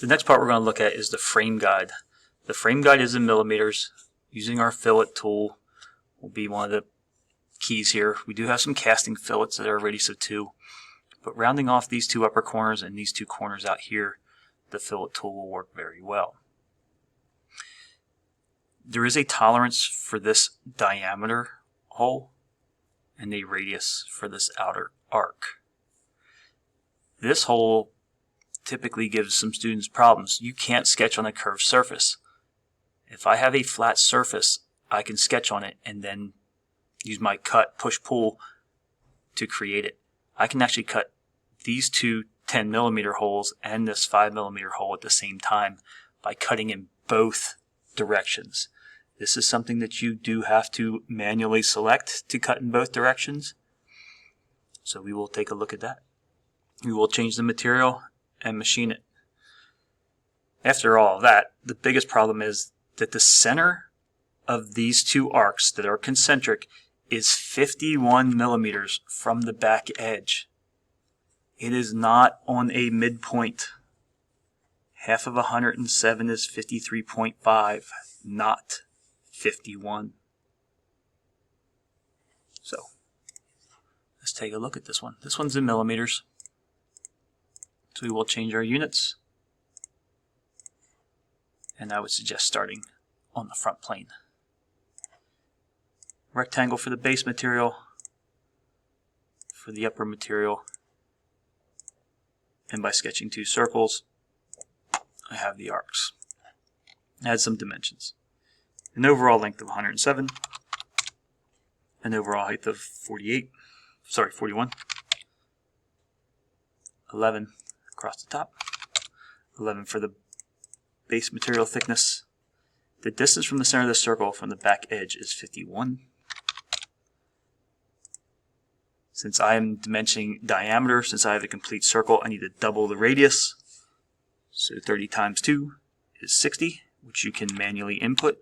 The next part we're going to look at is the frame guide. The frame guide is in millimeters. Using our fillet tool will be one of the keys here. We do have some casting fillets that are a radius of 2, but rounding off these two upper corners and these two corners out here, the fillet tool will work very well. There is a tolerance for this diameter hole and a radius for this outer arc. This hole typically gives some students problems. You can't sketch on a curved surface. If I have a flat surface, I can sketch on it and then use my cut, push, pull to create it. I can actually cut these two 10mm holes and this 5mm hole at the same time by cutting in both directions. This is something that you do have to manually select to cut in both directions. So we will take a look at that. We will change the material and machine it. After all of that, the biggest problem is that the center of these two arcs that are concentric is 51mm from the back edge. It is not on a midpoint. Half of 107 is 53.5, not 51. So let's take a look at this one. This one's in millimeters. So we will change our units. And I would suggest starting on the front plane. Rectangle for the base material, for the upper material, and by sketching two circles, I have the arcs. Add some dimensions. An overall length of 107, an overall height of 41, 11 across the top, 11 for the base material thickness. The distance from the center of the circle from the back edge is 51. Since I am dimensioning diameter, since I have a complete circle, I need to double the radius. So 30 times 2 is 60, which you can manually input.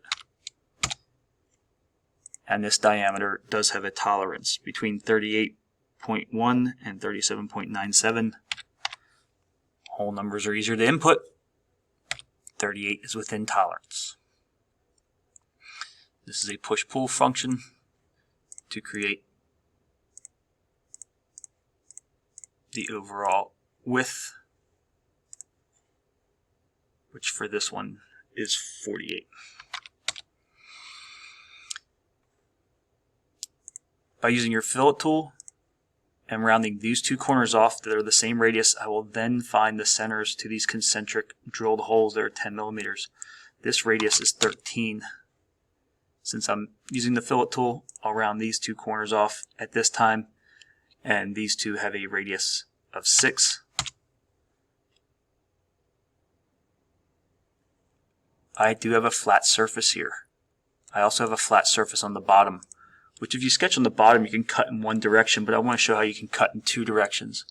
And this diameter does have a tolerance between 38.1 and 37.97. Whole numbers are easier to input. 38 is within tolerance. This is a push-pull function to create the overall width, which for this one is 48. By using your fillet tool and rounding these two corners off that are the same radius, I will then find the centers to these concentric drilled holes that are 10mm. This radius is 13. Since I'm using the fillet tool, I'll round these two corners off at this time, and these two have a radius of 6. I do have a flat surface here. I also have a flat surface on the bottom, which if you sketch on the bottom you can cut in one direction, but I want to show how you can cut in two directions.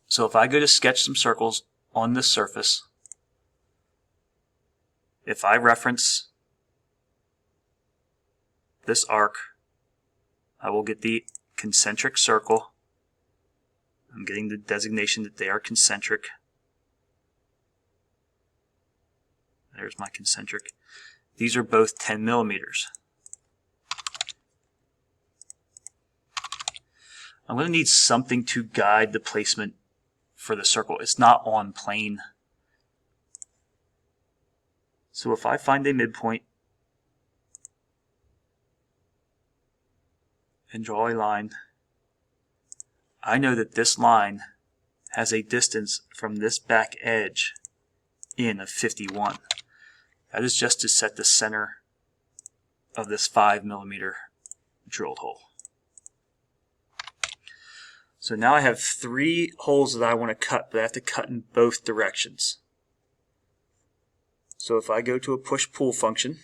So if I go to sketch some circles on this surface, if I reference this arc, I will get the concentric circle. I'm getting the designation that they are concentric. There's my concentric. These are both 10mm. I'm going to need something to guide the placement for the circle. It's not on plane. So if I find a midpoint and draw a line, I know that this line has a distance from this back edge in of 51. That is just to set the center of this 5mm drilled hole. So now I have 3 holes that I want to cut, but I have to cut in both directions. So if I go to a push-pull function,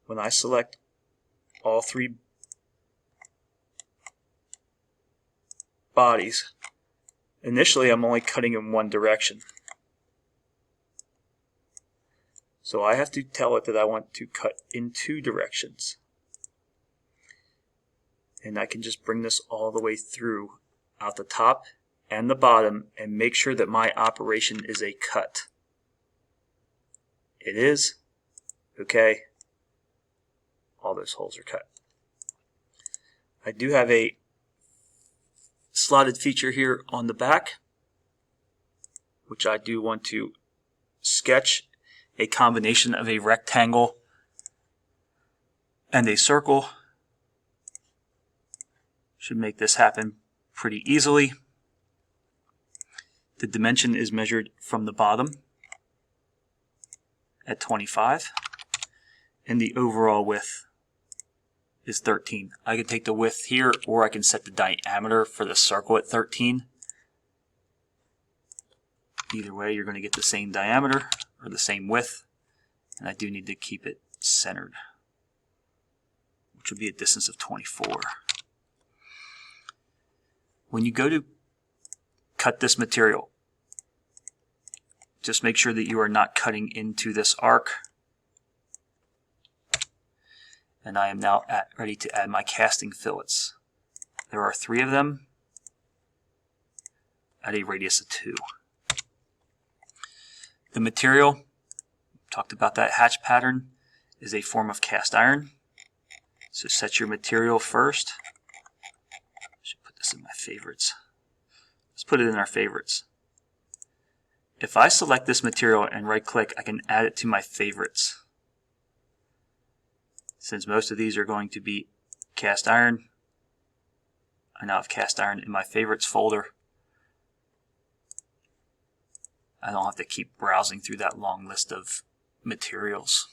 when I select all 3 bodies, initially I'm only cutting in one direction. So I have to tell it that I want to cut in 2 directions. And I can just bring this all the way through out the top and the bottom and make sure that my operation is a cut. It is. Okay. All those holes are cut. I do have a slotted feature here on the back, which I do want to sketch a combination of a rectangle and a circle. Should make this happen pretty easily. The dimension is measured from the bottom at 25, and the overall width is 13. I can take the width here, or I can set the diameter for the circle at 13. Either way, you're going to get the same diameter or the same width, and I do need to keep it centered, which would be a distance of 24. When you go to cut this material, just make sure that you are not cutting into this arc. And I am now ready to add my casting fillets. There are 3 of them at a radius of 2. The material, talked about that hatch pattern, is a form of cast iron. So set your material first. I should put this in my favorites. Let's put it in our favorites. If I select this material and right click, I can add it to my favorites. Since most of these are going to be cast iron, I now have cast iron in my favorites folder. I don't have to keep browsing through that long list of materials.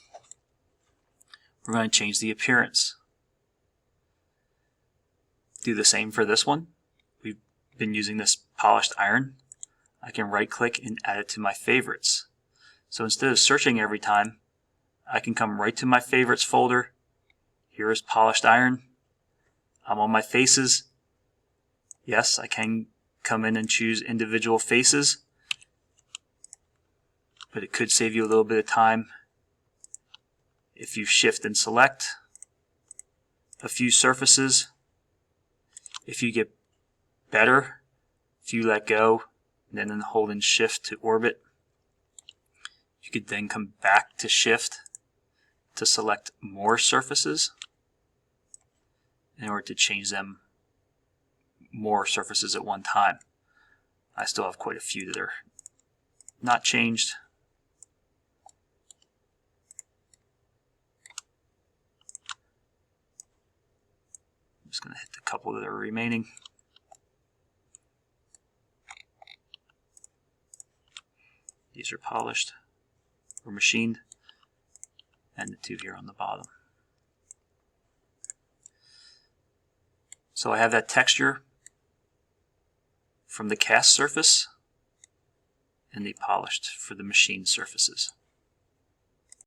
We're going to change the appearance. Do the same for this one. We've been using this polished iron. I can right click and add it to my favorites. So instead of searching every time, I can come right to my favorites folder. Here is polished iron. I'm on my faces. Yes, I can come in and choose individual faces, but it could save you a little bit of time if you shift and select a few surfaces. If you get better, if you let go and then hold in shift to orbit, you could then come back to shift to select more surfaces in order to change them more surfaces at one time. I still have quite a few that are not changed. I'm just going to hit the couple that are remaining. These are polished or machined, and the 2 here on the bottom. So I have that texture from the cast surface and the polished for the machined surfaces.